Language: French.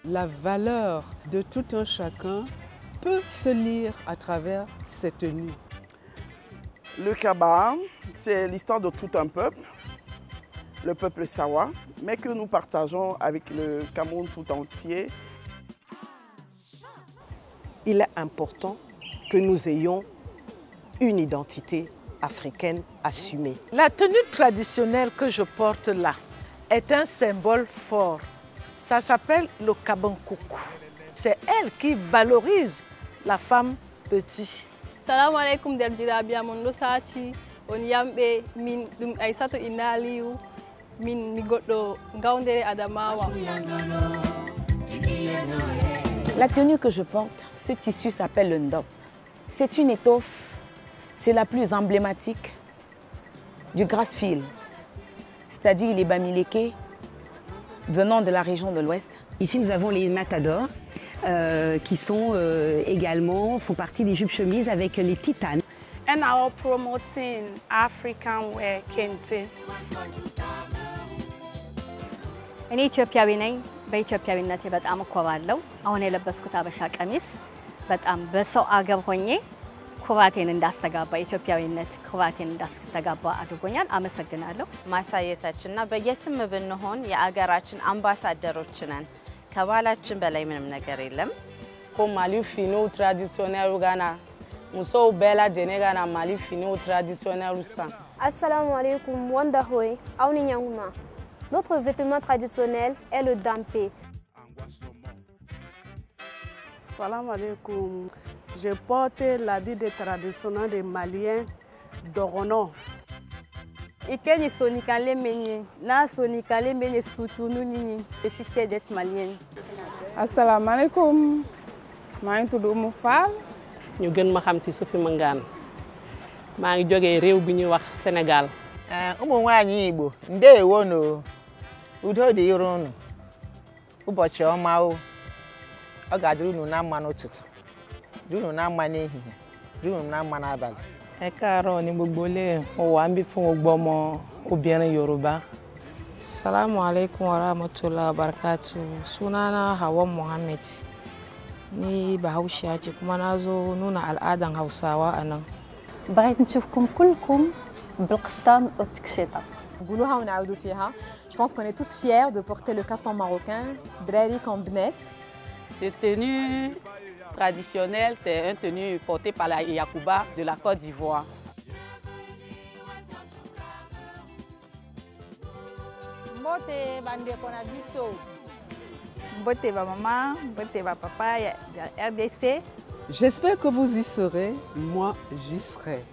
La valeur de tout un chacun peut se lire à travers ces tenues. Le Kaba, c'est l'histoire de tout un peuple, le peuple Sawa, mais que nous partageons avec le Cameroun tout entier. Il est important que nous ayons une identité africaine assumée. La tenue traditionnelle que je porte là est un symbole fort. Ça s'appelle le kabankoukou. C'est elle qui valorise la femme petite. Salam alaikum derdirabia mondo sati on yambe min dum Aissatou Inaliou min mi goddo ngawndere Adamawa. La tenue que je porte, ce tissu s'appelle le ndop. C'est une étoffe, c'est la plus emblématique du grass fil, c'est-à-dire les bamileke venant de la région de l'Ouest. Ici, nous avons les matadors qui sont également, font partie des jupes-chemises avec les titanes. And now promoting African wear kente. እኔ ኢትዮጵያዊ ነኝ። በኢትዮጵያዊነቴ በጣም እኮራለሁ። አሁን የለበስኩት አበሻ ቀሚስ በጣም በሰው አገር ሆኜ ኩራቴን እንዳስተጋባ ኢትዮጵያዊነት ኩራቴን እንዳስተጋባ አድርጎኛል። አመሰግናለሁ። ማሳየታችንና በየትም ብንሆን የአገራችን አምባሳደሮች ነን። ከባህላችን በላይ ምንም ነገር የለም። Mali fino traditionnel Ghana. Muso bela jenega Mali fino traditionnel sa. Assalamu alaikum wanda hoy awni nyanguma. Notre vêtement traditionnel est le dampé. Salam alaikum. Je porte l'habit de traditionnel des Maliens d'Orono. Ikeni sonikale menye na sonikale menye sutunu nini. Je suis fière d'être malienne. Assalamu alaikum. maa ngi tudd Oumou Fall. ñu gën ma xam ci Sophie Mangane maa ngi jógee réew bi ñuy wax Sénégal. ụmụ nwaanyị Igbo ndeewo no udo dịrị unu ụbọchị ọma o ọ ga-adịrị unu na mma n'ụtụtụ dịrị unu na mma n'ehihie dịrị unu na mma n'abalị. Ẹ káàárọ̀ ní gbogbo ilé mo wà ń bí fún gbogbo ọmọ obìnrin Yorùbá. Salamu alaikum wa rahmatullahi wa barakatuh. Sunana Hawa Muhammad. Ni Bahaushiya ce kuma na zo nuna al'adan Hausawa a nan. بغيت نشوفكم كلكم بالقفطان والتكشيطة. نقولوها ونعاودوا فيها. Je pense qu'on est tous fiers de porter le kaftan marocain, drari comme bnet. Cette tenue traditionnelle, c'est une tenue portée par la Yakuba de la Côte d'Ivoire. Mbote bande kona biso. Mbote ba maman, mbote ba papa, RDC. J'espère que vous y serez, moi j'y serai.